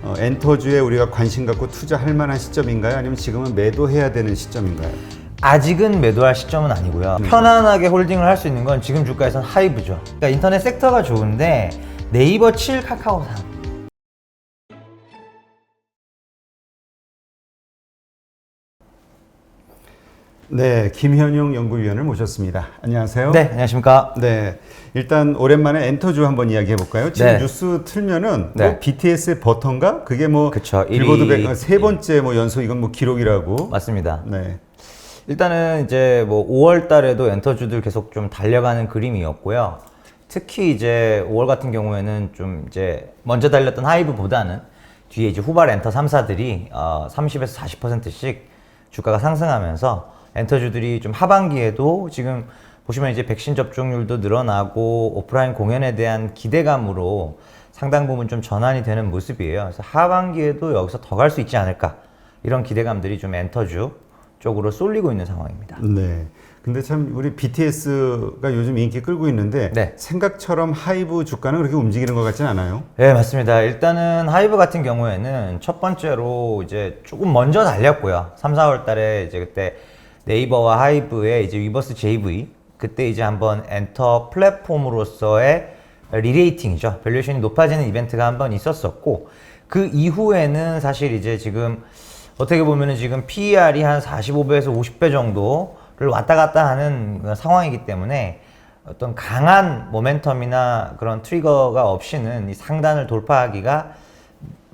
엔터주에 우리가 관심 갖고 투자할 만한 시점인가요? 아니면 지금은 매도해야 되는 시점인가요? 아직은 매도할 시점은 아니고요. 편안하게 홀딩을 할 수 있는 건 지금 주가에서는 하이브죠. 그러니까 인터넷 섹터가 좋은데 네이버 7, 카카오 3. 네, 김현용 연구위원을 모셨습니다. 안녕하세요. 네, 안녕하십니까. 네, 일단 오랜만에 엔터주 한번 이야기해 볼까요? 지금 네. 뉴스 틀면은 네. 뭐 BTS의 버터인가? 그게 뭐 그쵸, 빌보드 1위. 100, 세 번째 뭐 연속 이건 뭐 기록이라고. 맞습니다. 네. 일단은 이제 뭐 5월 달에도 엔터주들 계속 좀 달려가는 그림이었고요. 특히 이제 5월 같은 경우에는 좀 이제 먼저 달렸던 하이브보다는 뒤에 이제 후발 엔터 3사들이 30에서 40%씩 주가가 상승하면서 엔터주들이 좀 하반기에도 지금 보시면 이제 백신 접종률도 늘어나고 오프라인 공연에 대한 기대감으로 상당 부분 좀 전환이 되는 모습이에요. 그래서 하반기에도 여기서 더 갈 수 있지 않을까 이런 기대감들이 좀 엔터주 쪽으로 쏠리고 있는 상황입니다. 네. 근데 참 우리 BTS가 요즘 인기 끌고 있는데 네. 생각처럼 하이브 주가는 그렇게 움직이는 것 같지는 않아요. 네, 맞습니다. 일단은 하이브 같은 경우에는 첫 번째로 이제 조금 먼저 달렸고요. 3, 4월 달에 이제 그때 네이버와 하이브의 이제 위버스 JV 그때 이제 한번 엔터 플랫폼으로서의 리레이팅이죠. 밸류에이션이 높아지는 이벤트가 한번 있었었고 그 이후에는 사실 이제 지금 어떻게 보면은 지금 PER이 한 45배에서 50배 정도를 왔다 갔다 하는 상황이기 때문에 어떤 강한 모멘텀이나 그런 트리거가 없이는 이 상단을 돌파하기가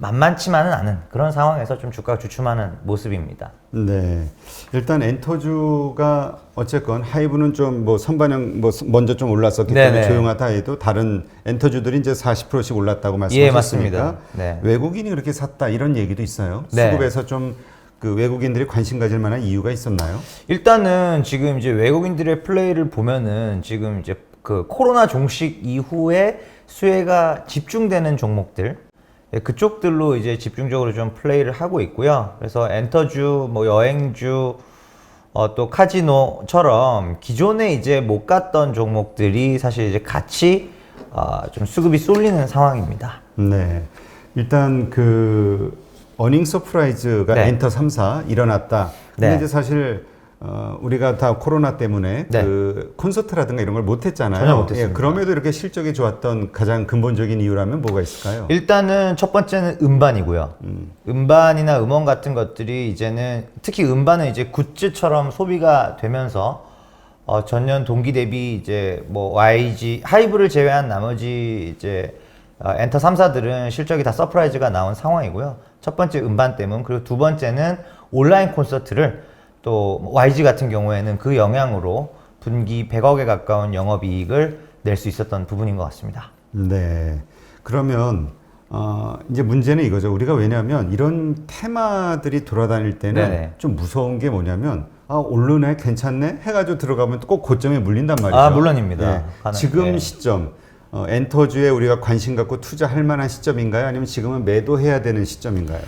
만만치만은 않은 그런 상황에서 좀 주가가 주춤하는 모습입니다. 네. 일단 엔터주가 어쨌건 하이브는 좀 뭐 선반영 뭐 먼저 좀 올랐었기 때문에 네네. 조용하다 해도 다른 엔터주들이 이제 40%씩 올랐다고 예, 말씀하셨으니까 맞습니다. 네. 외국인이 그렇게 샀다 이런 얘기도 있어요. 네. 수급에서 좀 그 외국인들이 관심 가질 만한 이유가 있었나요? 일단은 지금 이제 외국인들의 플레이를 보면은 지금 이제 그 코로나 종식 이후에 수혜가 집중되는 종목들 그쪽들로 이제 집중적으로 좀 플레이를 하고 있고요. 그래서 엔터주, 뭐 여행주, 또 카지노처럼 기존에 이제 못 갔던 종목들이 사실 이제 같이 좀 수급이 쏠리는 상황입니다. 네. 일단 그 어닝 서프라이즈가 네. 엔터 3사 일어났다. 근데 네. 이제 사실 우리가 다 코로나 때문에 네. 그 콘서트라든가 이런 걸 못 했잖아요. 전혀 못했습니다. 예, 그럼에도 이렇게 실적이 좋았던 가장 근본적인 이유라면 뭐가 있을까요? 일단은 첫 번째는 음반이고요. 음반이나 음원 같은 것들이 이제는 특히 음반은 이제 굿즈처럼 소비가 되면서 전년 동기 대비 이제 뭐 YG 하이브를 제외한 나머지 이제 엔터 3사들은 실적이 다 서프라이즈가 나온 상황이고요. 첫 번째 음반 때문, 그리고 두 번째는 온라인 콘서트를 또 YG 같은 경우에는 그 영향으로 분기 100억에 가까운 영업이익을 낼 수 있었던 부분인 것 같습니다. 네. 그러면 이제 문제는 이거죠. 우리가 왜냐하면 이런 테마들이 돌아다닐 때는 네네. 좀 무서운 게 뭐냐면 오르네 괜찮네 해가지고 들어가면 꼭 고점에 물린단 말이죠. 아, 물론입니다. 예. 지금 네. 시점 엔터주에 우리가 관심 갖고 투자할 만한 시점인가요? 아니면 지금은 매도해야 되는 시점인가요?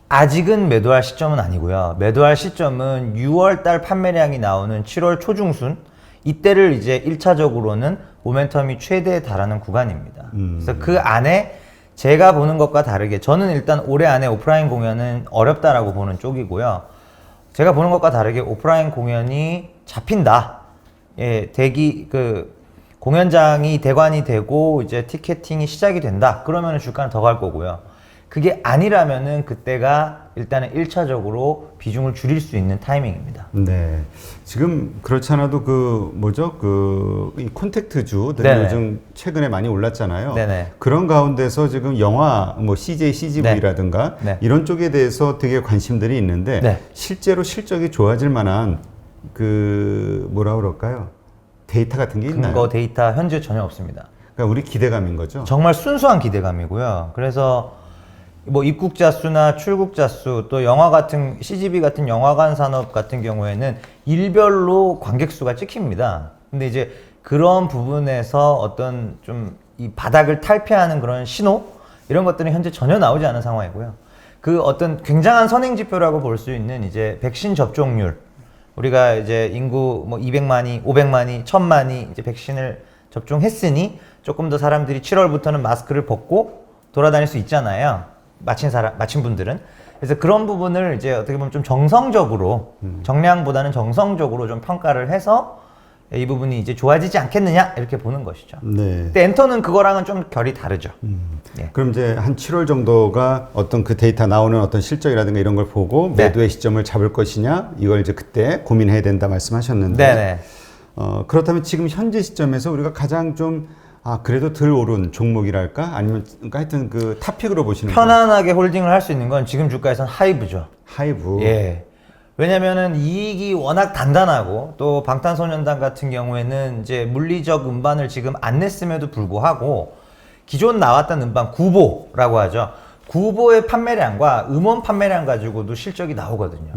아직은 매도할 시점은 아니고요. 매도할 시점은 6월 달 판매량이 나오는 7월 초중순 이때를 이제 1차적으로는 모멘텀이 최대에 달하는 구간입니다. 그래서 그 안에 제가 보는 것과 다르게 저는 일단 올해 안에 오프라인 공연은 어렵다라고 보는 쪽이고요. 제가 보는 것과 다르게 오프라인 공연이 잡힌다. 예, 공연장이 대관이 되고 이제 티켓팅이 시작이 된다. 그러면은 주가는 더 갈 거고요. 그게 아니라면은 그때가 일단은 1차적으로 비중을 줄일 수 있는 타이밍입니다. 네. 지금 그렇지 않아도 이 콘택트주들이 네네. 요즘 최근에 많이 올랐잖아요. 네네. 그런 가운데서 지금 영화, 뭐 CJ, CGV라든가 네. 이런 쪽에 대해서 되게 관심들이 있는데 네. 실제로 실적이 좋아질 만한 뭐라 그럴까요? 데이터 같은 게 있나요? 근거 데이터 현재 전혀 없습니다. 그러니까 우리 기대감인 거죠. 정말 순수한 기대감이고요. 그래서 뭐 입국자 수나 출국자 수, 또 영화 같은 CGV 같은 영화관 산업 같은 경우에는 일별로 관객 수가 찍힙니다. 근데 이제 그런 부분에서 어떤 좀 이 바닥을 탈피하는 그런 신호 이런 것들은 현재 전혀 나오지 않은 상황이고요. 그 어떤 굉장한 선행 지표라고 볼 수 있는 이제 백신 접종률, 우리가 이제 인구 뭐 200만이, 500만이, 1000만이 이제 백신을 접종했으니 조금 더 사람들이 7월부터는 마스크를 벗고 돌아다닐 수 있잖아요. 마친 분들은. 그래서 그런 부분을 이제 어떻게 보면 좀 정성적으로, 정량보다는 정성적으로 좀 평가를 해서 이 부분이 이제 좋아지지 않겠느냐 이렇게 보는 것이죠. 네. 근데 엔터는 그거랑은 좀 결이 다르죠. 예. 그럼 이제 한 7월 정도가 어떤 그 데이터 나오는 어떤 실적이라든가 이런 걸 보고 네. 매도의 시점을 잡을 것이냐 이걸 이제 그때 고민해야 된다 말씀하셨는데 네네. 그렇다면 지금 현재 시점에서 우리가 가장 좀 그래도 덜 오른 종목이랄까 아니면 그러니까 하여튼 그 탑픽으로 보시는 거예요? 편안하게 홀딩을 할 수 있는 건 지금 주가에서는 하이브죠. 하이브. 예. 왜냐면은 이익이 워낙 단단하고 또 방탄소년단 같은 경우에는 이제 물리적 음반을 지금 안 냈음에도 불구하고 기존 나왔던 음반 구보라고 하죠. 구보의 판매량과 음원 판매량 가지고도 실적이 나오거든요.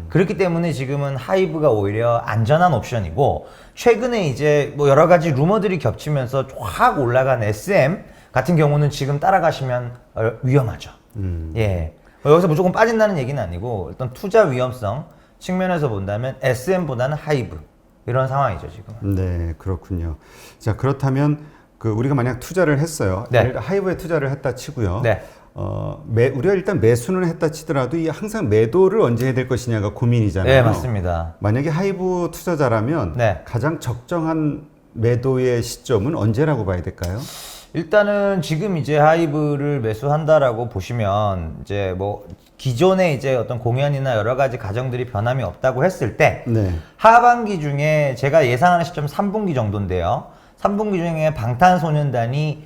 그렇기 때문에 지금은 하이브가 오히려 안전한 옵션이고 최근에 이제 뭐 여러 가지 루머들이 겹치면서 확 올라간 SM 같은 경우는 지금 따라가시면 위험하죠. 예. 여기서 무조건 빠진다는 얘기는 아니고 일단 투자 위험성 측면에서 본다면 SM보다는 하이브 이런 상황이죠 지금. 네, 그렇군요. 자, 그렇다면 그 우리가 만약 투자를 했어요. 네. 예를 들어 하이브에 투자를 했다 치고요. 네. 우리가 일단 매수는 했다 치더라도 이 항상 매도를 언제 해야 될 것이냐가 고민이잖아요. 네, 맞습니다. 만약에 하이브 투자자라면 네. 가장 적정한 매도의 시점은 언제라고 봐야 될까요? 일단은 지금 이제 하이브를 매수한다라고 보시면 이제 뭐 기존에 이제 어떤 공연이나 여러 가지 가정들이 변함이 없다고 했을 때 네. 하반기 중에 제가 예상하는 시점 3분기 정도인데요. 3분기 중에 방탄소년단이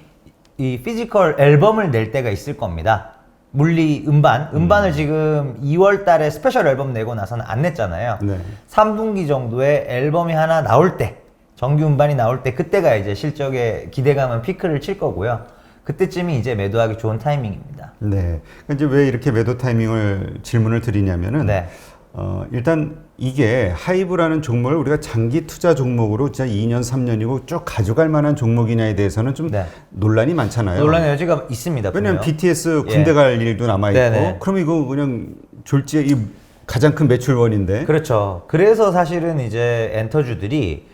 이 피지컬 앨범을 낼 때가 있을 겁니다. 물리 음반을 지금 2월 달에 스페셜 앨범 내고 나서는 안 냈잖아요. 네. 3분기 정도에 앨범이 하나 나올 때 정규 음반이 나올 때 그때가 이제 실적의 기대감은 피크를 칠 거고요. 그때쯤이 이제 매도하기 좋은 타이밍입니다. 네. 그러니까 이제 왜 이렇게 매도 타이밍을 질문을 드리냐면은 네. 일단 이게 하이브라는 종목을 우리가 장기 투자 종목으로 진짜 2년, 3년이고 쭉 가져갈 만한 종목이냐에 대해서는 좀 네. 논란이 많잖아요. 논란의 여지가 있습니다. 왜냐면 분명. BTS 군대 예. 갈 일도 남아있고 네네. 그럼 이거 그냥 졸지에 이 가장 큰 매출원인데 그렇죠. 그래서 사실은 이제 엔터주들이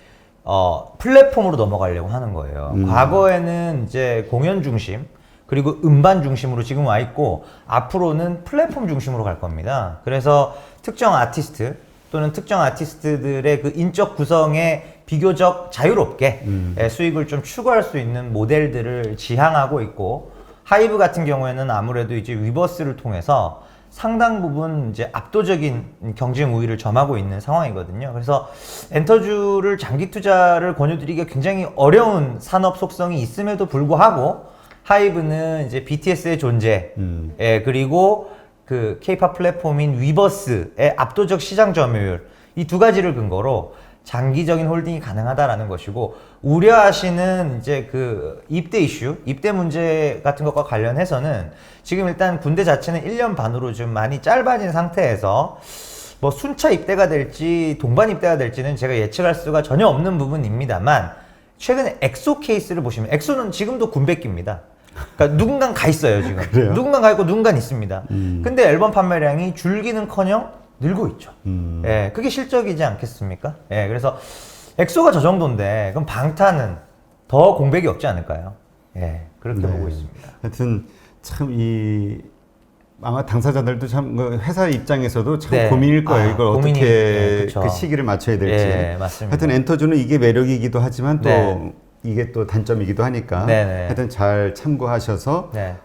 플랫폼으로 넘어가려고 하는 거예요. 과거에는 이제 공연 중심 그리고 음반 중심으로 지금 와 있고 앞으로는 플랫폼 중심으로 갈 겁니다. 그래서 특정 아티스트 또는 특정 아티스트들의 그 인적 구성에 비교적 자유롭게 수익을 좀 추구할 수 있는 모델들을 지향하고 있고 하이브 같은 경우에는 아무래도 이제 위버스를 통해서 상당 부분 이제 압도적인 경쟁 우위를 점하고 있는 상황이거든요. 그래서 엔터주를 장기 투자를 권유드리기가 굉장히 어려운 산업 속성이 있음에도 불구하고 하이브는 이제 BTS의 존재, 그리고 그 K-팝 플랫폼인 위버스의 압도적 시장 점유율 이 두 가지를 근거로 장기적인 홀딩이 가능하다라는 것이고 우려하시는 이제 그 입대 이슈, 입대 문제 같은 것과 관련해서는 지금 일단 군대 자체는 1년 반으로 좀 많이 짧아진 상태에서 뭐 순차 입대가 될지 동반 입대가 될지는 제가 예측할 수가 전혀 없는 부분입니다만 최근에 엑소 케이스를 보시면 엑소는 지금도 군백기입니다. 그러니까 누군가 가 있어요 지금. 그래요? 누군가 가 있고 누군가 있습니다. 근데 앨범 판매량이 줄기는커녕 늘고 있죠. 예, 그게 실적이지 않겠습니까? 예, 그래서 엑소가 저 정도인데 그럼 방탄은 더 공백이 없지 않을까요? 예, 그렇게 네. 보고 있습니다. 하여튼 참 아마 당사자들도 참 회사 입장에서도 참 네. 고민일 거예요. 이걸 고민이, 어떻게 네, 그쵸. 그 시기를 맞춰야 될지. 예, 맞습니다. 하여튼 엔터주는 이게 매력이기도 하지만 또 네. 이게 또 단점이기도 하니까 네네. 하여튼 잘 참고하셔서 네.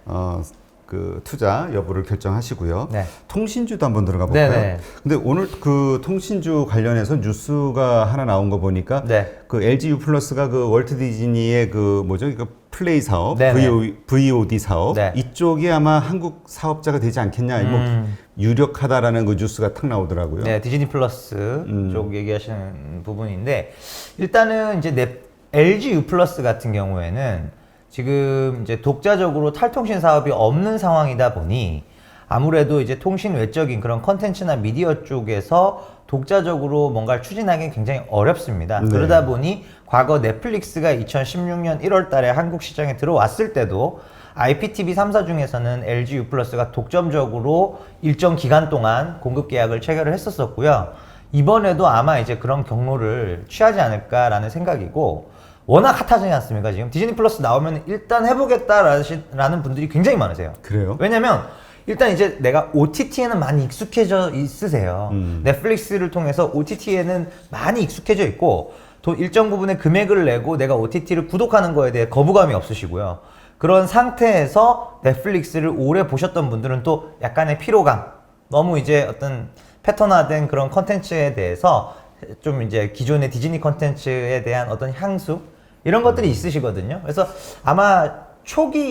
그 투자 여부를 결정하시고요. 네. 통신주도 한번 들어가 볼까요? 네네. 근데 오늘 그 통신주 관련해서 뉴스가 하나 나온 거 보니까 네. 그 LG U 플러스가 그 월트 디즈니의 그 뭐죠? 그 플레이 사업, 네네. VOD 사업 네. 이쪽이 아마 한국 사업자가 되지 않겠냐. 뭐 유력하다라는 그 뉴스가 탁 나오더라고요. 네, 디즈니 플러스 쪽 얘기하시는 부분인데 일단은 이제 LG U 플러스 같은 경우에는 지금 이제 독자적으로 탈통신 사업이 없는 상황이다 보니 아무래도 이제 통신 외적인 그런 컨텐츠나 미디어 쪽에서 독자적으로 뭔가를 추진하기는 굉장히 어렵습니다. 네. 그러다 보니 과거 넷플릭스가 2016년 1월 달에 한국 시장에 들어왔을 때도 IPTV 3사 중에서는 LG U 플러스가 독점적으로 일정 기간 동안 공급 계약을 체결을 했었었고요. 이번에도 아마 이제 그런 경로를 취하지 않을까라는 생각이고 워낙 핫하지 않습니까? 지금 디즈니 플러스 나오면 일단 해보겠다라는 분들이 굉장히 많으세요. 그래요? 왜냐면 일단 이제 내가 OTT에는 많이 익숙해져 있으세요. 넷플릭스를 통해서 OTT에는 많이 익숙해져 있고 또 일정 부분의 금액을 내고 내가 OTT를 구독하는 거에 대해 거부감이 없으시고요. 그런 상태에서 넷플릭스를 오래 보셨던 분들은 또 약간의 피로감, 너무 이제 어떤 패턴화된 그런 컨텐츠에 대해서 좀 이제 기존의 디즈니 컨텐츠에 대한 어떤 향수 이런 것들이 있으시거든요. 그래서 아마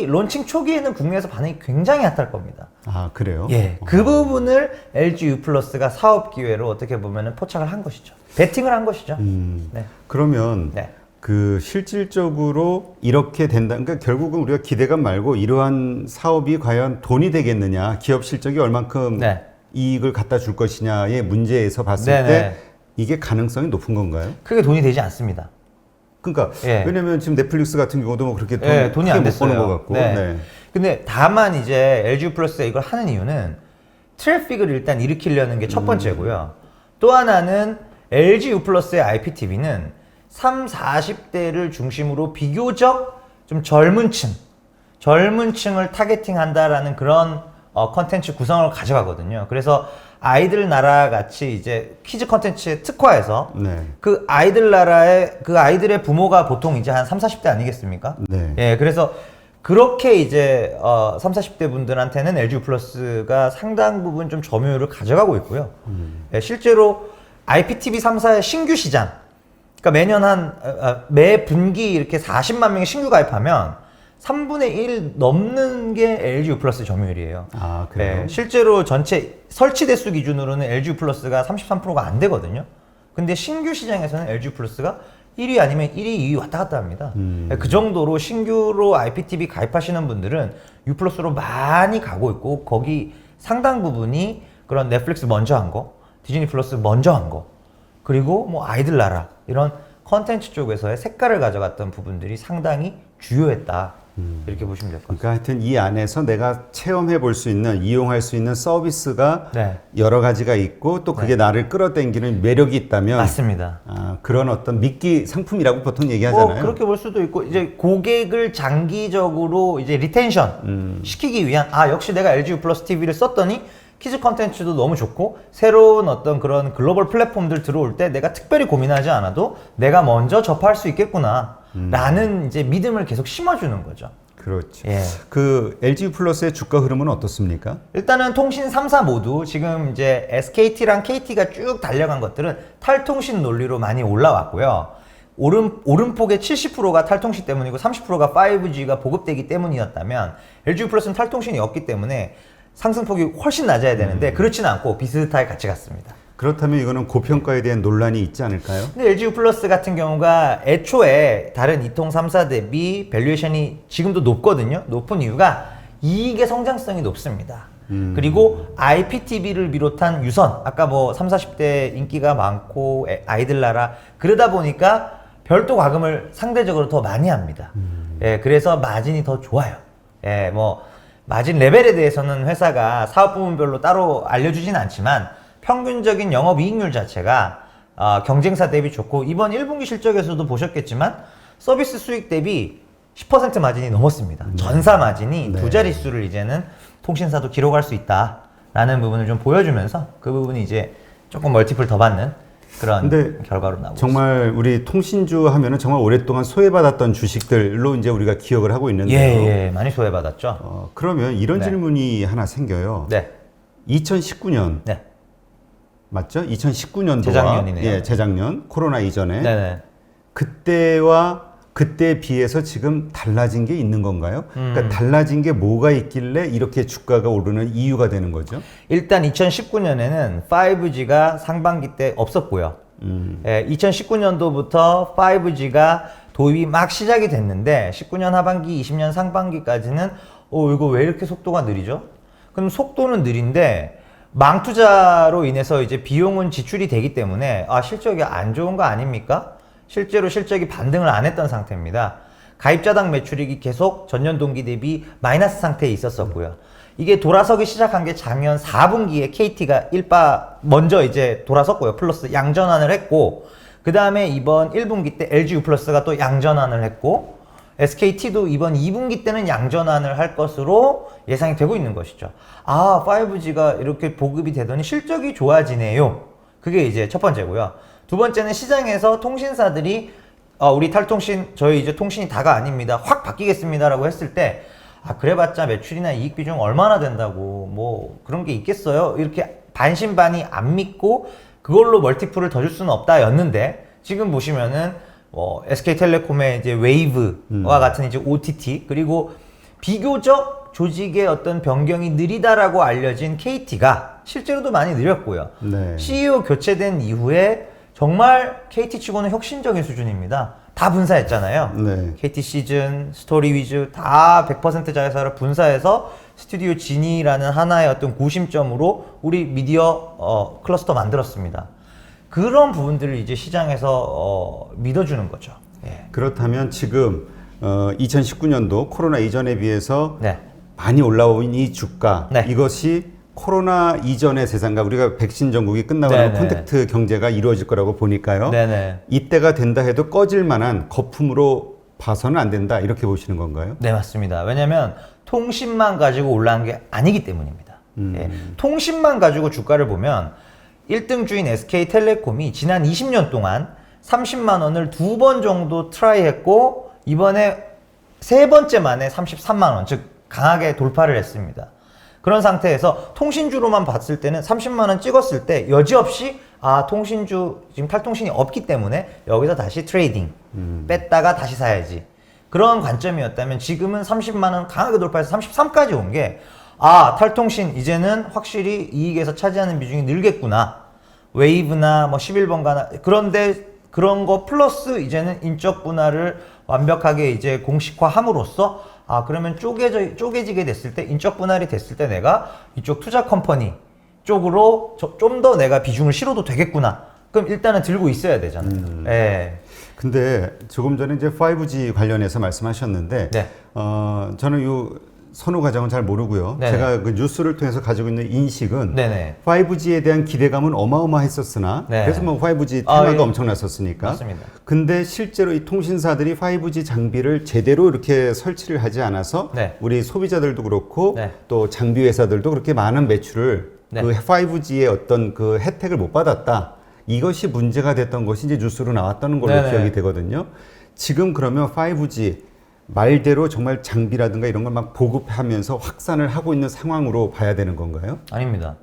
론칭 초기에는 국내에서 반응이 굉장히 핫할 겁니다. 아, 그래요? 예, 그 부분을 LG U 플러스가 사업 기회로 어떻게 보면은 포착을 한 것이죠. 베팅을 한 것이죠. 네. 그러면 네. 그 실질적으로 이렇게 된다. 그러니까 결국은 우리가 기대감 말고 이러한 사업이 과연 돈이 되겠느냐, 기업 실적이 얼만큼 네. 이익을 갖다 줄 것이냐의 문제에서 봤을 네네. 때 이게 가능성이 높은 건가요? 크게 돈이 되지 않습니다. 그러니까 예. 왜냐면 지금 넷플릭스 같은 경우도 뭐 그렇게 네, 돈이 크게 안 못 버는 됐어요. 것 같고. 네. 네. 근데 다만 이제 LG U 플러스가 이걸 하는 이유는 트래픽을 일단 일으키려는 게 첫 번째고요. 또 하나는 LG U 플러스의 IPTV는 3, 40대를 중심으로 비교적 좀 젊은 층을 타겟팅한다라는 그런 컨텐츠 구성을 가져가거든요. 그래서 아이들 나라 같이 이제 키즈 컨텐츠에 특화해서 네. 그 아이들 나라의 그 아이들의 부모가 보통 이제 한 3, 40대 아니겠습니까? 네. 예, 그래서 그렇게 이제 3, 40대 분들한테는 LG 플러스가 상당 부분 좀 점유율을 가져가고 있고요. 예, 실제로 IPTV 3사의 신규 시장, 그러니까 매년 매 분기 이렇게 40만 명의 신규 가입하면 3분의 1 넘는 게 LG U 플러스 점유율이에요. 아, 그래요? 예, 실제로 전체 설치 대수 기준으로는 LG U 플러스가 33%가 안 되거든요. 근데 신규 시장에서는 LG U 플러스가 1위 아니면 1위, 2위 왔다 갔다 합니다. 그 정도로 신규로 IPTV 가입하시는 분들은 U 플러스로 많이 가고 있고 거기 상당 부분이 그런 넷플릭스 먼저 한 거, 디즈니 플러스 먼저 한 거, 그리고 뭐 아이들 나라 이런 컨텐츠 쪽에서의 색깔을 가져갔던 부분들이 상당히 주요했다. 이렇게 보시면 될 것 같습니다. 그러니까 하여튼 이 안에서 내가 체험해 볼 수 있는, 이용할 수 있는 서비스가 네. 여러 가지가 있고 또 그게 나를 끌어당기는 매력이 있다면 맞습니다. 그런 어떤 미끼 상품이라고 보통 얘기하잖아요. 그렇게 볼 수도 있고 이제 고객을 장기적으로 이제 리텐션 시키기 위한 역시 내가 LG U 플러스 TV를 썼더니 키즈 컨텐츠도 너무 좋고 새로운 어떤 그런 글로벌 플랫폼들 들어올 때 내가 특별히 고민하지 않아도 내가 먼저 접할 수 있겠구나 라는 이제 믿음을 계속 심어주는 거죠. 그렇죠. 예. 그 LG 플러스의 주가 흐름은 어떻습니까? 일단은 통신 3사 모두 지금 이제 SKT랑 KT가 쭉 달려간 것들은 탈통신 논리로 많이 올라왔고요. 오름폭의 70%가 탈통신 때문이고 30%가 5G가 보급되기 때문이었다면 LG 플러스는 탈통신이 없기 때문에 상승폭이 훨씬 낮아야 되는데 그렇지는 않고 비슷하게 같이 갔습니다. 그렇다면 이거는 고평가에 대한 논란이 있지 않을까요? 근데 LG U 플러스 같은 경우가 애초에 다른 이통 3사 대비 밸류에이션이 지금도 높거든요. 높은 이유가 이익의 성장성이 높습니다. 그리고 IPTV를 비롯한 유선, 아까 뭐 3, 40대 인기가 많고 아이들 나라 그러다 보니까 별도 과금을 상대적으로 더 많이 합니다. 예, 그래서 마진이 더 좋아요. 예, 뭐 마진 레벨에 대해서는 회사가 사업 부문별로 따로 알려주진 않지만 평균적인 영업이익률 자체가 경쟁사 대비 좋고 이번 1분기 실적에서도 보셨겠지만 서비스 수익 대비 10% 마진이 넘었습니다. 전사 마진이 두 자릿수를 이제는 통신사도 기록할 수 있다라는 부분을 좀 보여주면서 그 부분이 이제 조금 멀티플 더 받는 그런 결과로 나오고 정말 있습니다. 우리 통신주 하면은 정말 오랫동안 소외받았던 주식들로 이제 우리가 기억을 하고 있는데요. 예, 많이 소외받았죠. 그러면 이런 네. 질문이 하나 생겨요. 네. 2019년 네. 맞죠? 2019년도와 재작년이네요. 예, 재작년 코로나 이전에 네네. 그때에 비해서 지금 달라진 게 있는 건가요? 그러니까 달라진 게 뭐가 있길래 이렇게 주가가 오르는 이유가 되는 거죠? 일단 2019년에는 5G가 상반기 때 없었고요. 2019년도부터 5G가 도입이 막 시작이 됐는데 19년 하반기, 20년 상반기까지는 이거 왜 이렇게 속도가 느리죠? 그럼 속도는 느린데 망투자로 인해서 이제 비용은 지출이 되기 때문에 실적이 안 좋은 거 아닙니까? 실제로 실적이 반등을 안 했던 상태입니다. 가입자당 매출액이 계속 전년 동기 대비 마이너스 상태에 있었었고요. 이게 돌아서기 시작한 게 작년 4분기에 KT가 먼저 이제 돌아섰고요. 플러스 양전환을 했고 그 다음에 이번 1분기 때 LG U+가 또 양전환을 했고 SKT도 이번 2분기 때는 양전환을 할 것으로 예상이 되고 있는 것이죠. 아, 5G가 이렇게 보급이 되더니 실적이 좋아지네요. 그게 이제 첫 번째고요. 두 번째는 시장에서 통신사들이 우리 탈통신, 저희 이제 통신이 다가 아닙니다. 확 바뀌겠습니다라고 했을 때 아, 그래봤자 매출이나 이익 비중 얼마나 된다고 뭐 그런 게 있겠어요? 이렇게 반신반의 안 믿고 그걸로 멀티플을 더 줄 수는 없다였는데 지금 보시면은 SK텔레콤의 이제 웨이브와 같은 이제 OTT 그리고 비교적 조직의 어떤 변경이 느리다라고 알려진 KT가 실제로도 많이 느렸고요. 네. CEO 교체된 이후에 정말 KT 치고는 혁신적인 수준입니다. 다 분사했잖아요. 네. KT 시즌, 스토리 위즈 다 100% 자회사를 분사해서 스튜디오 지니라는 하나의 어떤 구심점으로 우리 미디어 클러스터 만들었습니다. 그런 부분들을 이제 시장에서 믿어주는 거죠. 예. 그렇다면 지금 2019년도 코로나 이전에 비해서 네. 많이 올라온 이 주가 네. 이것이 코로나 이전의 세상과 우리가 백신 전국이 끝나고 나면 네네. 콘택트 경제가 이루어질 거라고 보니까요. 네네. 이때가 된다 해도 꺼질 만한 거품으로 봐서는 안 된다 이렇게 보시는 건가요? 네, 맞습니다. 왜냐하면 통신만 가지고 올라간 게 아니기 때문입니다. 예. 통신만 가지고 주가를 보면 1등 주인 SK텔레콤이 지난 20년 동안 30만 원을 2번 정도 트라이 했고 이번에 3번째 만에 33만 원, 즉 강하게 돌파를 했습니다. 그런 상태에서 통신주로만 봤을 때는 30만 원 찍었을 때 여지없이 통신주 지금 탈통신이 없기 때문에 여기서 다시 트레이딩 뺐다가 다시 사야지 그런 관점이었다면 지금은 30만 원 강하게 돌파해서 33까지 온 게 탈통신 이제는 확실히 이익에서 차지하는 비중이 늘겠구나. 웨이브나 뭐 11번가나 그런데 그런 거 플러스 이제는 인적 분할을 완벽하게 이제 공식화함으로써 그러면 쪼개지게 됐을 때 인적 분할이 됐을 때 내가 이쪽 투자 컴퍼니 쪽으로 좀 더 내가 비중을 실어도 되겠구나. 그럼 일단은 들고 있어야 되잖아요. 예. 근데 조금 전에 이제 5G 관련해서 말씀하셨는데 네. 저는 이 선호 과정은 잘 모르고요. 네네. 제가 그 뉴스를 통해서 가지고 있는 인식은 네네. 5G에 대한 기대감은 어마어마했었으나 네. 그래서 뭐 5G 테마가 예. 엄청났었으니까. 맞습니다. 근데 실제로 이 통신사들이 5G 장비를 제대로 이렇게 설치를 하지 않아서 네. 우리 소비자들도 그렇고 네. 또 장비 회사들도 그렇게 많은 매출을 네. 그 5G의 어떤 그 혜택을 못 받았다. 이것이 문제가 됐던 것이 이제 뉴스로 나왔다는 걸로 네네. 기억이 되거든요. 지금 그러면 5G 말대로 정말 장비라든가 이런 걸 막 보급하면서 확산을 하고 있는 상황으로 봐야 되는 건가요? 아닙니다.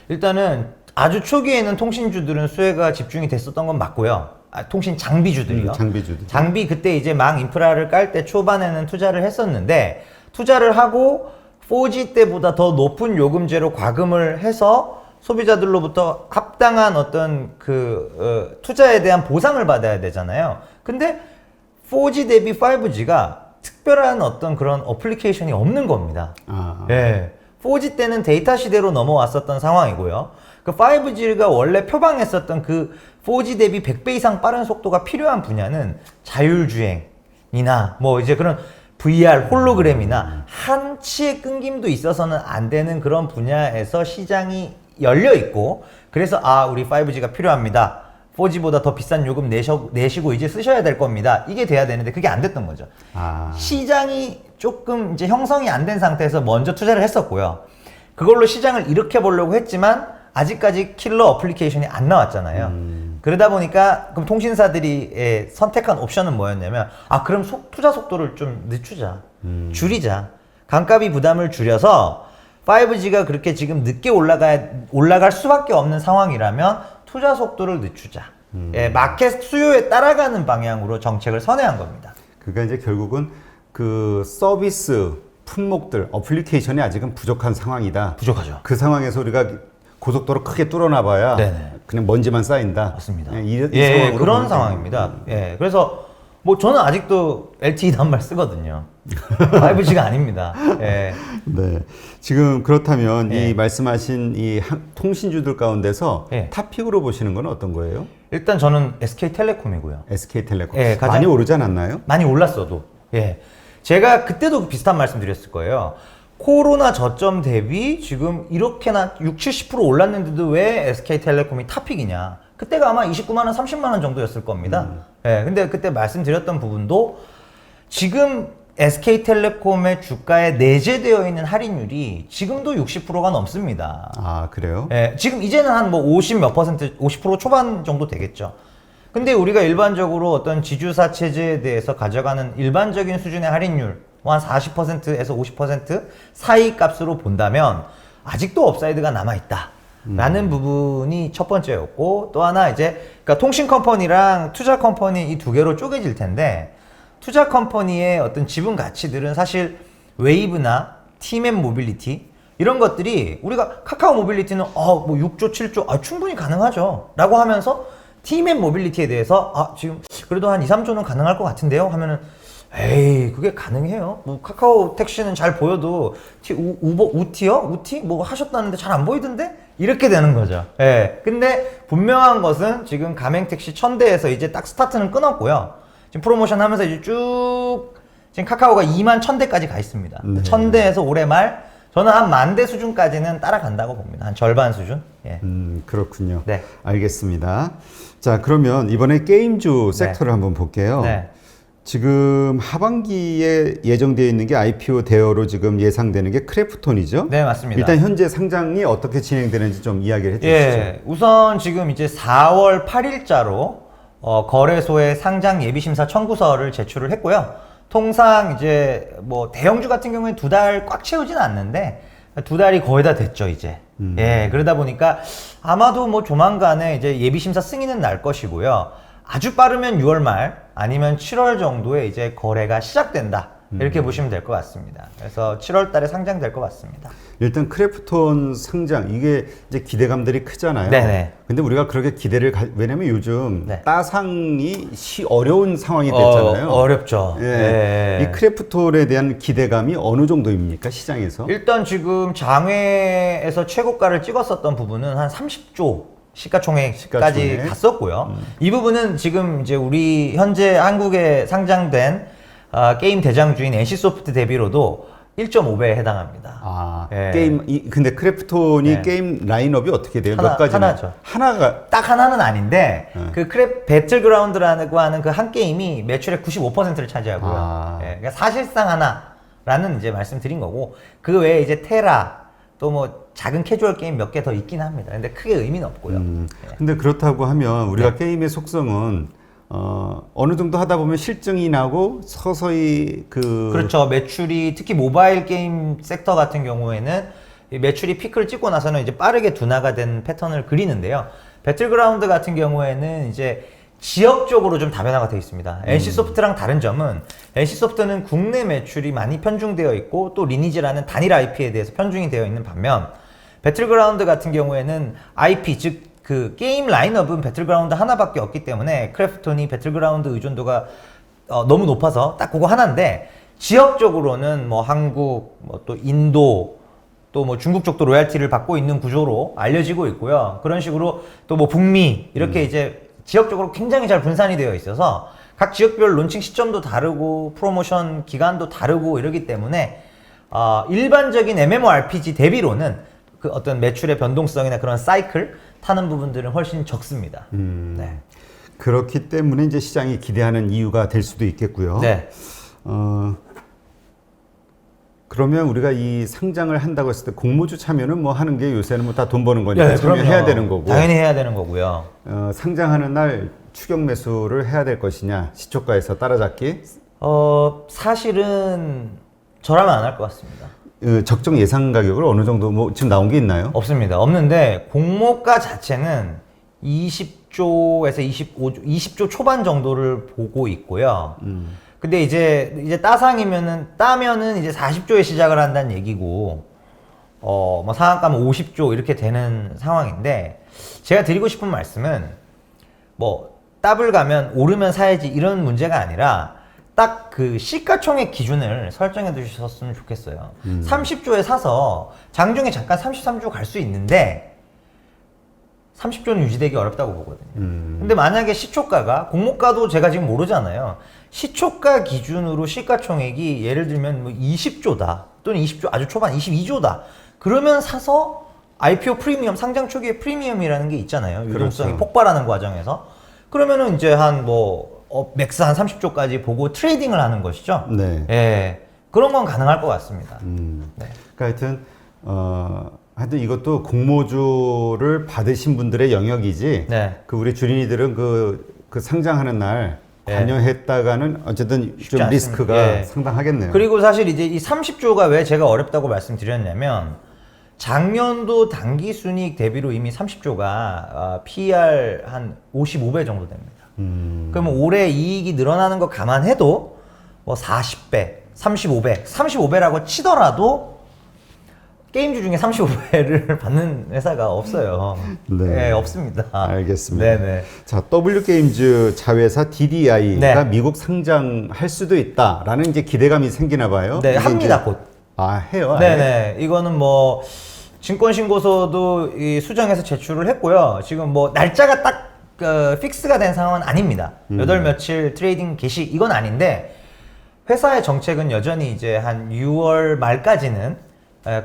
일단은 아주 초기에는 통신주들은 수혜가 집중이 됐었던 건 맞고요. 통신 장비주들이요. 장비주들. 장비 그때 이제 망 인프라를 깔 때 초반에는 투자를 했었는데 투자를 하고 4G 때보다 더 높은 요금제로 과금을 해서 소비자들로부터 합당한 어떤 투자에 대한 보상을 받아야 되잖아요. 근데 4G 대비 5G가 특별한 어떤 그런 어플리케이션이 없는 겁니다. 예. 4G 때는 데이터 시대로 넘어왔었던 상황이고요. 그 5G가 원래 표방했었던 그 4G 대비 100배 이상 빠른 속도가 필요한 분야는 자율주행이나 뭐 이제 그런 VR, 홀로그램이나 한치의 끊김도 있어서는 안 되는 그런 분야에서 시장이 열려 있고 그래서 우리 5G가 필요합니다. 4G보다 더 비싼 요금 내시고 이제 쓰셔야 될 겁니다. 이게 돼야 되는데 그게 안 됐던 거죠. 시장이 조금 이제 형성이 안 된 상태에서 먼저 투자를 했었고요. 그걸로 시장을 일으켜 보려고 했지만 아직까지 킬러 어플리케이션이 안 나왔잖아요. 그러다 보니까 그럼 통신사들이 선택한 옵션은 뭐였냐면 그럼 투자 속도를 좀 늦추자. 줄이자. 강가비 부담을 줄여서 5G가 그렇게 지금 늦게 올라갈 수밖에 없는 상황이라면 투자 속도를 늦추자. 마켓 수요에 따라가는 방향으로 정책을 선회한 겁니다. 그러니까 이제 결국은 그 서비스 품목들, 어플리케이션이 아직은 부족한 상황이다. 부족하죠. 그 상황에서 우리가 고속도로 크게 뚫어놔봐야 네네. 그냥 먼지만 쌓인다. 맞습니다. 이 그런 보는 상황입니다. 그래서 뭐 저는 아직도 LTE 단말 쓰거든요. 5G가 아닙니다. 네. 지금 그렇다면 예. 이 말씀하신 이 통신주들 가운데서 예. 탑픽으로 보시는 건 어떤 거예요? 일단 저는 SK텔레콤이고요. SK텔레콤. 예, 가장- 많이 오르지 않았나요? 많이 올랐어도. 제가 그때도 비슷한 말씀 드렸을 거예요. 코로나 저점 대비 지금 이렇게나 60, 70% 올랐는데도 왜 SK텔레콤이 탑픽이냐. 그때가 아마 29만 원, 30만 원 정도였을 겁니다. 예, 근데 그때 말씀드렸던 부분도 지금 SK텔레콤의 주가에 내재되어 있는 할인율이 지금도 60%가 넘습니다. 아, 그래요? 예, 지금 이제는 한 뭐 50 몇 퍼센트, 50% 초반 정도 되겠죠. 근데 우리가 일반적으로 어떤 지주사 체제에 대해서 가져가는 일반적인 수준의 할인율, 뭐 한 40%에서 50% 사이 값으로 본다면 아직도 업사이드가 남아있다. 라는 부분이 첫 번째였고, 또 하나 이제, 그러니까 통신 컴퍼니랑 투자 컴퍼니 이 두 개로 쪼개질 텐데, 투자 컴퍼니의 어떤 지분 가치들은 사실 웨이브나 티맵 모빌리티 이런 것들이 우리가 카카오 모빌리티는 뭐 6조, 7조 충분히 가능하죠. 라고 하면서 티맵 모빌리티에 대해서 지금 그래도 한 2, 3조는 가능할 것 같은데요. 하면은 에이 그게 가능해요. 뭐 카카오 택시는 잘 보여도 우버 우티요? 우티 뭐 하셨다는데 잘 안 보이던데? 이렇게 되는 거죠. 예. 근데 분명한 것은 지금 가맹 택시 1000대에서 이제 딱 스타트는 끊었고요. 지금 프로모션 하면서 이제 쭉 지금 카카오가 2만 1000대까지 가 있습니다. 네. 1000대에서 올해 말 저는 한 10,000대 수준까지는 따라간다고 봅니다. 한 절반 수준. 예. 그렇군요. 네. 알겠습니다. 자, 그러면 이번에 게임주 섹터를 한번 볼게요. 네. 지금 하반기에 예정되어 있는 게 IPO 대여로 지금 예상되는 게 크래프톤이죠? 네, 맞습니다. 일단 현재 상장이 어떻게 진행되는지 좀 이야기를 해주시죠. 예. 우선 지금 이제 4월 8일자로 거래소에 상장 예비심사 청구서를 제출을 했고요. 통상 이제 뭐 대형주 같은 경우에 2달 꽉 채우진 않는데 2달이 거의 다 됐죠, 이제. 예, 그러다 보니까 아마도 뭐 조만간에 이제 예비심사 승인은 날 것이고요. 아주 빠르면 6월 말 아니면 7월 정도에 이제 거래가 시작된다. 이렇게 보시면 될 것 같습니다. 그래서 7월 달에 상장될 것 같습니다. 일단 크래프톤 상장 이게 이제 기대감들이 크잖아요. 네네. 근데 우리가 그렇게 기대를 왜냐면 요즘 네. 따상이 어려운 상황이 됐잖아요. 어렵죠. 예. 예. 이 크래프톤에 대한 기대감이 어느 정도입니까 시장에서? 일단 지금 장외에서 최고가를 찍었었던 부분은 한 30조 시가총액까지 시가총액. 갔었고요. 이 부분은 지금 이제 우리 현재 한국에 상장된 게임 대장주인 NC소프트 대비로도 1.5배에 해당합니다. 아, 예. 근데 크래프톤이 네. 게임 라인업이 어떻게 돼요? 몇 가지? 하나죠. 하나가 딱 하나는 아닌데 그 배틀그라운드라고 하는 그 한 게임이 매출의 95%를 차지하고요. 아. 예, 그러니까 사실상 하나라는 이제 말씀드린 거고 그 외에 이제 테라 또 뭐 작은 캐주얼 게임 몇 개 더 있긴 합니다. 근데 크게 의미는 없고요. 예. 근데 그렇다고 하면 우리가 게임의 속성은 어느 정도 하다 보면 실증이 나고 서서히 그렇죠. 매출이 특히 모바일 게임 섹터 같은 경우에는 이 매출이 피크를 찍고 나서는 이제 빠르게 둔화가 된 패턴을 그리는데요. 배틀그라운드 같은 경우에는 이제 지역적으로 좀 다변화가 되어 있습니다. NC소프트랑 다른 점은 NC소프트는 국내 매출이 많이 편중되어 있고 또 리니지라는 단일 IP에 대해서 편중이 되어 있는 반면 배틀그라운드 같은 경우에는 IP 즉 그 게임 라인업은 배틀그라운드 하나밖에 없기 때문에 크래프톤이 배틀그라운드 의존도가 너무 높아서 딱 그거 하나인데 지역적으로는 뭐 한국, 뭐 또 인도, 또 뭐 중국 쪽도 로얄티를 받고 있는 구조로 알려지고 있고요. 그런 식으로 또 뭐 북미 이렇게 이제 지역적으로 굉장히 잘 분산이 되어 있어서 각 지역별 론칭 시점도 다르고 프로모션 기간도 다르고 이러기 때문에 일반적인 MMORPG 대비로는 그 어떤 매출의 변동성이나 그런 사이클 타는 부분들은 훨씬 적습니다. 네. 그렇기 때문에 이제 시장이 기대하는 이유가 될 수도 있겠고요. 네. 그러면 우리가 이 상장을 한다고 했을 때 공모주 참여는 뭐 하는 게 요새는 뭐 다 돈 버는 거니까 네, 참여해야 그럼요. 되는 거고. 당연히 해야 되는 거고요. 상장하는 날 추격 매수를 해야 될 것이냐 시초가에서 따라잡기 사실은 저라면 안 할 것 같습니다. 적정 예상 가격을 어느 정도 뭐 지금 나온 게 있나요? 없습니다. 없는데 공모가 자체는 20조에서 20조 초반 정도를 보고 있고요. 근데 이제 따면은 이제 40조에 시작을 한다는 얘기고, 뭐 상한가면 50조 이렇게 되는 상황인데, 제가 드리고 싶은 말씀은, 뭐, 더블 가면 오르면 사야지 이런 문제가 아니라, 딱 그 시가총액 기준을 설정해 두셨으면 좋겠어요. 30조에 사서 장중에 잠깐 33조 갈 수 있는데, 30조는 유지되기 어렵다고 보거든요. 근데 만약에 시초가가, 공모가도 제가 지금 모르잖아요. 시초가 기준으로 시가총액이 예를 들면 뭐 20조다. 또는 20조 아주 초반 22조다. 그러면 사서 IPO 프리미엄, 상장 초기에 프리미엄이라는 게 있잖아요. 유동성이 그렇죠. 폭발하는 과정에서. 그러면은 이제 한 맥스 한 30조까지 보고 트레이딩을 하는 것이죠. 네. 예. 그런 건 가능할 것 같습니다. 네. 그러니까 하여튼 이것도 공모주를 받으신 분들의 영역이지. 네. 그 우리 주린이들은 그 상장하는 날 예. 관여했다가는 어쨌든 좀 않습니다. 리스크가 예. 상당하겠네요. 그리고 사실 이제 이 30조가 왜 제가 어렵다고 말씀드렸냐면 작년도 당기 순이익 대비로 이미 30조가 PER 한 55배 정도 됩니다. 그러면 올해 이익이 늘어나는 거 감안해도 뭐 40배, 35배라고 치더라도 게임주 중에 35배를 받는 회사가 없어요. 네. 네, 없습니다. 알겠습니다. 네네. 자, W게임즈 자회사 DDI가 네. 미국 상장할 수도 있다라는 이제 기대감이 생기나 봐요. 네, 이게 합니다, 이제- 곧. 해요. 아예? 네네. 이거는 뭐 증권신고서도 이 수정해서 제출을 했고요. 지금 뭐 날짜가 딱 픽스가 된 상황은 아닙니다. 8며칠 트레이딩 개시 이건 아닌데 회사의 정책은 여전히 이제 한 6월 말까지는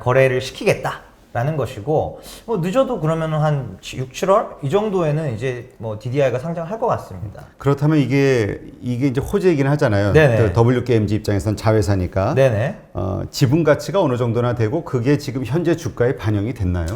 거래를 시키겠다라는 것이고 뭐 늦어도 그러면 한 6, 7월 이 정도에는 이제 뭐 DDI가 상장할 것 같습니다. 그렇다면 이게 이제 호재이긴 하잖아요. 네네. W게임즈 입장에서는 자회사니까. 네네. 지분 가치가 어느 정도나 되고 그게 지금 현재 주가에 반영이 됐나요?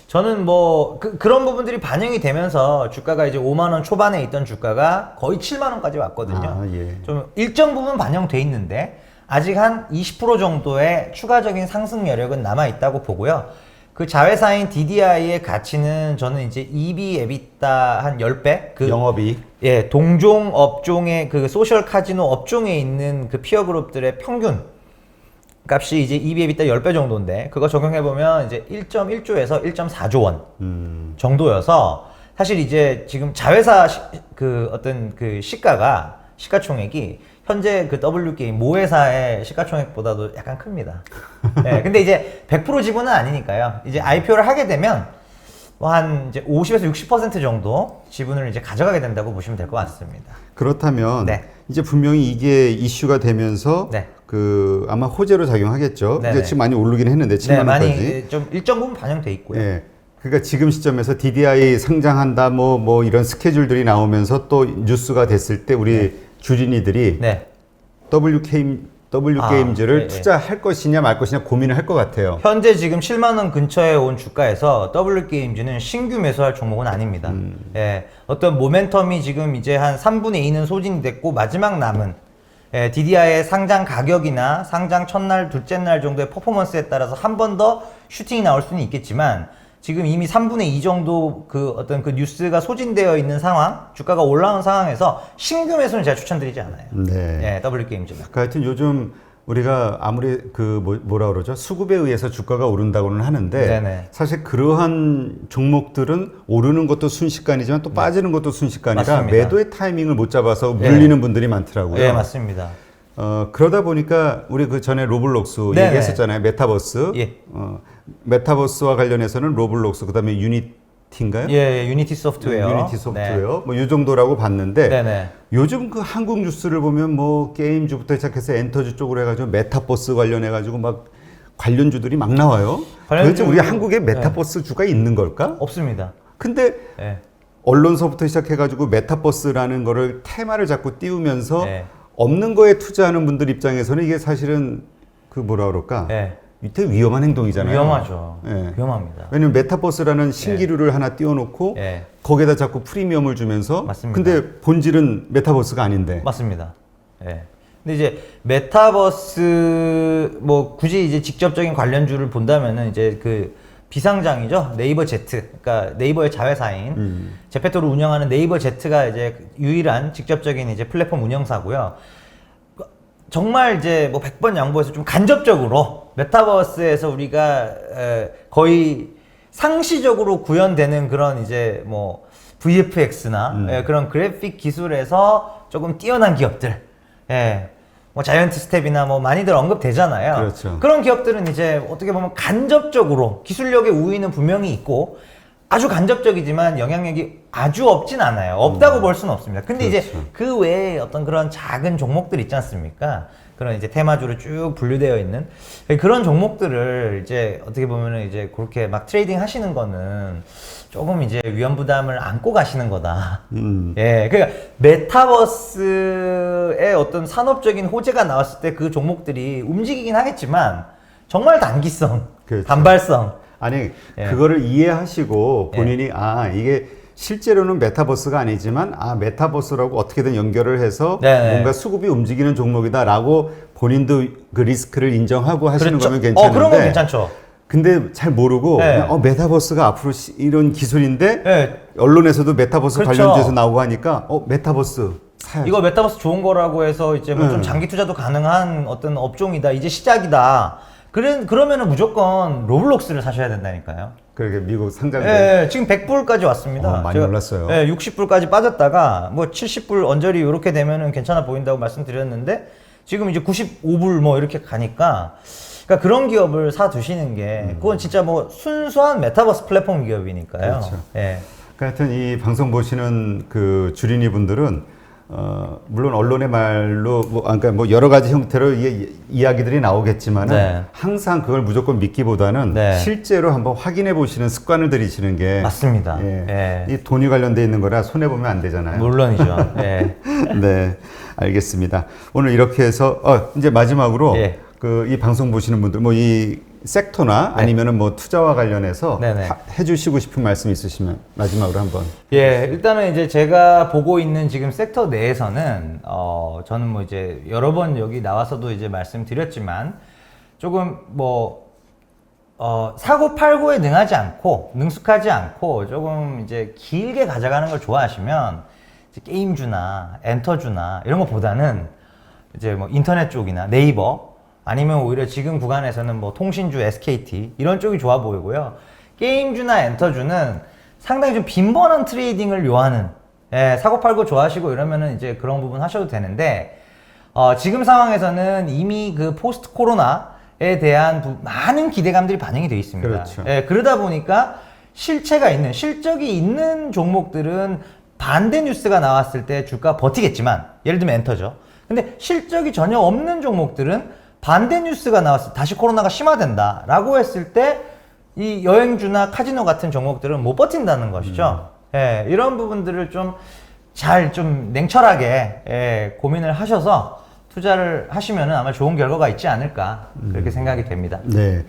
저는 뭐 그런 부분들이 반영이 되면서 주가가 이제 5만 원 초반에 있던 주가가 거의 7만 원까지 왔거든요. 예. 좀 일정 부분 반영돼 있는데 아직 한 20% 정도의 추가적인 상승 여력은 남아 있다고 보고요. 그 자회사인 DDI의 가치는 저는 이제 EV, EBITDA 한 10배? 영업이. 예, 동종 업종의 그 소셜 카지노 업종에 있는 그 피어 그룹들의 평균 값이 이제 EV, EBITDA 10배 정도인데 그거 적용해보면 이제 1.1조에서 1.4조 원 정도여서 사실 이제 지금 자회사 어떤 그 시가총액이 현재 그 W게임 모회사의 시가총액보다도 약간 큽니다. 네, 근데 이제 100% 지분은 아니니까요. 이제 IPO를 하게 되면 뭐 한 이제 50에서 60% 정도 지분을 이제 가져가게 된다고 보시면 될 것 같습니다. 그렇다면 네. 이제 분명히 이게 이슈가 되면서 네. 아마 호재로 작용하겠죠. 네네. 이제 지금 많이 오르긴 했는데 7만 네, 원까지. 많이 좀 일정 부분 반영돼 있고요. 예. 그러니까 지금 시점에서 DDI 상장한다 뭐 이런 스케줄들이 나오면서 또 뉴스가 됐을 때 우리 주린이들이 네. W게임즈를 네, 투자할 것이냐 말 것이냐 고민을 할 것 같아요. 현재 지금 7만 원 근처에 온 주가에서 W게임즈는 신규 매수할 종목은 아닙니다. 예, 어떤 모멘텀이 지금 이제 한 3분의 2는 소진이 됐고 마지막 남은 DDI의 상장 가격이나 상장 첫날, 둘째 날 정도의 퍼포먼스에 따라서 한 번 더 슈팅이 나올 수는 있겠지만 지금 이미 3분의 2 정도 어떤 그 뉴스가 소진되어 있는 상황, 주가가 올라온 상황에서 신규 매수는 제가 추천드리지 않아요. 네. W게임즈는. 그러니까 하여튼 요즘 우리가 아무리 뭐라 그러죠? 수급에 의해서 주가가 오른다고는 하는데 네네. 사실 그러한 종목들은 오르는 것도 순식간이지만 또 빠지는 것도 순식간이라 맞습니다. 매도의 타이밍을 못 잡아서 물리는 분들이 많더라고요. 예, 맞습니다. 그러다 보니까 우리 그 전에 로블록스 네네. 얘기했었잖아요. 메타버스. 예. 메타버스와 관련해서는 로블록스 그다음에 유니티인가요? 예, 유니티 소프트웨어. 유니티 소프트웨어 뭐 이 정도라고 봤는데 네네. 요즘 그 한국 뉴스를 보면 뭐 게임주부터 시작해서 엔터주 쪽으로 해가지고 메타버스 관련해가지고 막 관련주들이 막 나와요. 도대체 우리 한국에 메타버스 주가 있는 걸까? 없습니다. 근데 예. 언론서부터 시작해가지고 메타버스라는 거를 테마를 자꾸 띄우면서 네. 없는 거에 투자하는 분들 입장에서는 이게 사실은 그 뭐라 그럴까? 예. 되게 위험한 행동이잖아요. 위험하죠. 예. 위험합니다. 왜냐면 메타버스라는 신기루를 하나 띄워놓고 예. 거기에다 자꾸 프리미엄을 주면서 맞습니다. 근데 본질은 메타버스가 아닌데 맞습니다. 예. 근데 이제 메타버스 뭐 굳이 이제 직접적인 관련주를 본다면은 이제 그 비상장이죠. 네이버 제트. 그러니까 네이버의 자회사인 제페토를 운영하는 네이버 제트가 이제 유일한 직접적인 이제 플랫폼 운영사고요. 정말 이제 뭐 100번 양보해서 좀 간접적으로 메타버스에서 우리가 거의 상시적으로 구현되는 그런 이제 뭐 VFX나 그런 그래픽 기술에서 조금 뛰어난 기업들, 뭐 자이언트 스텝이나 뭐 많이들 언급되잖아요. 그렇죠. 그런 기업들은 이제 어떻게 보면 간접적으로 기술력의 우위는 분명히 있고 아주 간접적이지만 영향력이 아주 없진 않아요. 없다고 볼 수는 없습니다. 근데 이제 그렇죠. 그 외에 어떤 그런 작은 종목들 있지 않습니까? 그런 이제 테마주로 쭉 분류되어 있는 그런 종목들을 이제 어떻게 보면은 이제 그렇게 막 트레이딩 하시는 거는 조금 이제 위험 부담을 안고 가시는 거다. 예, 그러니까 메타버스의 어떤 산업적인 호재가 나왔을 때 그 종목들이 움직이긴 하겠지만 정말 단기성, 그렇죠. 단발성. 아니 예. 그거를 이해하시고 본인이 아 이게 실제로는 메타버스가 아니지만 아 메타버스라고 어떻게든 연결을 해서 네네. 뭔가 수급이 움직이는 종목이다라고 본인도 그 리스크를 인정하고 하시는 그렇죠. 거면 괜찮은데 그런 건 괜찮죠. 근데 잘 모르고 네. 그냥 메타버스가 앞으로 이런 기술인데 네. 언론에서도 메타버스 그렇죠. 관련주에서 나오고 하니까 메타버스 사야지. 이거 메타버스 좋은 거라고 해서 이제 뭐 좀 장기 투자도 가능한 어떤 업종이다. 이제 시작이다. 그러면은 무조건 로블록스를 사셔야 된다니까요. 그렇게 미국 상장된 예, 지금 100불까지 왔습니다. 많이 올랐어요. 예, 60불까지 빠졌다가 뭐 70불 언저리 이렇게 되면은 괜찮아 보인다고 말씀드렸는데 지금 이제 95불 뭐 이렇게 가니까 그러니까 그런 기업을 사 두시는 게 그건 진짜 뭐 순수한 메타버스 플랫폼 기업이니까요. 그렇죠. 예. 그러니까 하여튼 이 방송 보시는 그 주린이 분들은 물론 언론의 말로 그러니까 뭐 여러 가지 형태로 이야기들이 나오겠지만은 네. 항상 그걸 무조건 믿기보다는 네. 실제로 한번 확인해 보시는 습관을 들이시는 게 맞습니다. 예. 예. 이 돈이 관련돼 있는 거라 손해 보면 안 되잖아요. 물론이죠. 예. 네, 알겠습니다. 오늘 이렇게 해서 이제 마지막으로 예. 그 이 방송 보시는 분들 뭐 이 섹터나 네. 아니면은 뭐 투자와 관련해서 네네. 해주시고 싶은 말씀 있으시면 마지막으로 한번. 예, 일단은 이제 제가 보고 있는 지금 섹터 내에서는, 저는 뭐 이제 여러 번 여기 나와서도 이제 말씀드렸지만, 조금 뭐, 사고 팔고에 능하지 않고, 능숙하지 않고, 조금 이제 길게 가져가는 걸 좋아하시면, 이제 게임주나 엔터주나 이런 것보다는 이제 뭐 인터넷 쪽이나 네이버, 아니면 오히려 지금 구간에서는 뭐 통신주 SKT 이런 쪽이 좋아 보이고요. 게임주나 엔터주는 상당히 좀 빈번한 트레이딩을 요하는, 사고 팔고 좋아하시고 이러면은 이제 그런 부분 하셔도 되는데, 지금 상황에서는 이미 그 포스트 코로나에 대한 많은 기대감들이 반영이 되어 있습니다. 그렇죠. 그러다 보니까 실적이 있는 종목들은 반대 뉴스가 나왔을 때 주가 버티겠지만, 예를 들면 엔터죠. 근데 실적이 전혀 없는 종목들은 반대 뉴스가 나왔을 때 다시 코로나가 심화된다 라고 했을 때 이 여행주나 카지노 같은 종목들은 못 버틴다는 것이죠. 이런 부분들을 좀 냉철하게 고민을 하셔서 투자를 하시면 아마 좋은 결과가 있지 않을까 그렇게 생각이 됩니다. 네,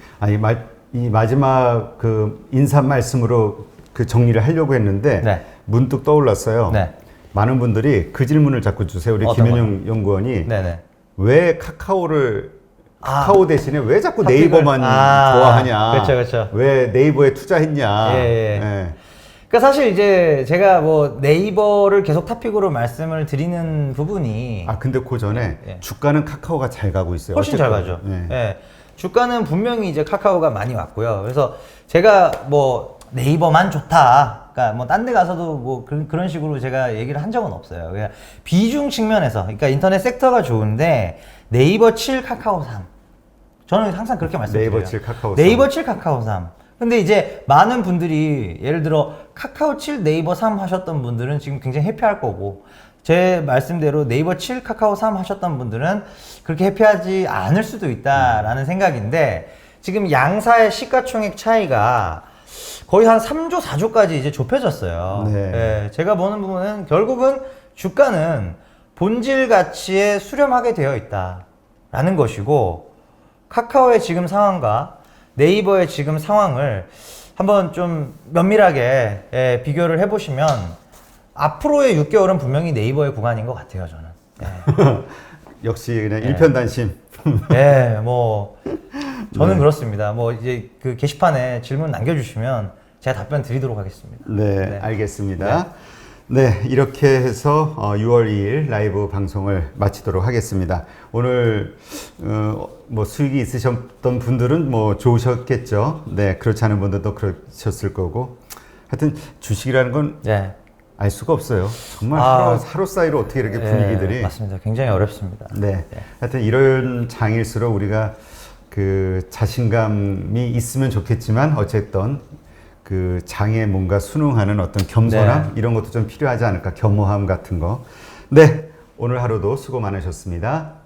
이 마지막 그 인사 말씀으로 그 정리를 하려고 했는데 네. 문득 떠올랐어요. 네. 많은 분들이 그 질문을 자꾸 주세요. 우리 어떤 김현영 연구원이 네네. 왜 카카오 대신에 왜 자꾸 탑픽을- 네이버만 좋아하냐? 그렇죠, 그렇죠. 왜 네이버에 투자했냐? 예. 그러니까 사실 이제 제가 뭐 네이버를 계속 탑픽으로 말씀을 드리는 부분이 근데 그 전에 예. 주가는 카카오가 잘 가고 있어요. 훨씬 잘 어쨌든. 가죠. 네. 예. 주가는 분명히 이제 카카오가 많이 왔고요. 그래서 제가 뭐 네이버만 좋다. 그러니까 뭐 딴 데 가서도 뭐 그런 식으로 제가 얘기를 한 적은 없어요. 그냥 비중 측면에서, 그러니까 인터넷 섹터가 좋은데 네이버 7, 카카오 3. 저는 항상 그렇게 말씀드려요. 네이버 7, 카카오 3. 네이버 7, 카카오 3. 근데 이제 많은 분들이 예를 들어 카카오 7, 네이버 3 하셨던 분들은 지금 굉장히 해피할 거고, 제 말씀대로 네이버 7, 카카오 3 하셨던 분들은 그렇게 해피하지 않을 수도 있다라는 생각인데, 지금 양사의 시가총액 차이가 거의 한 3조, 4조까지 이제 좁혀졌어요. 네. 제가 보는 부분은 결국은 주가는 본질 가치에 수렴하게 되어 있다라는 것이고, 카카오의 지금 상황과 네이버의 지금 상황을 한번 좀 면밀하게 비교를 해보시면 앞으로의 6개월은 분명히 네이버의 구간인 것 같아요, 저는. 역시 그냥 일편단심. 뭐 저는 그렇습니다. 뭐 이제 그 게시판에 질문 남겨주시면 제가 답변 드리도록 하겠습니다. 네, 알겠습니다. 네, 이렇게 해서 6월 2일 라이브 방송을 마치도록 하겠습니다. 오늘 뭐 수익이 있으셨던 분들은 뭐 좋으셨겠죠. 네, 그렇지 않은 분들도 그러셨을 거고. 하여튼 주식이라는 건 알 수가 없어요. 정말 하루 사이로 어떻게 이렇게 분위기들이. 맞습니다. 굉장히 어렵습니다. 네. 하여튼 이런 장일수록 우리가 그 자신감이 있으면 좋겠지만 어쨌든 그 장에 뭔가 순응하는 어떤 겸손함 이런 것도 좀 필요하지 않을까. 겸허함 같은 거. 네. 오늘 하루도 수고 많으셨습니다.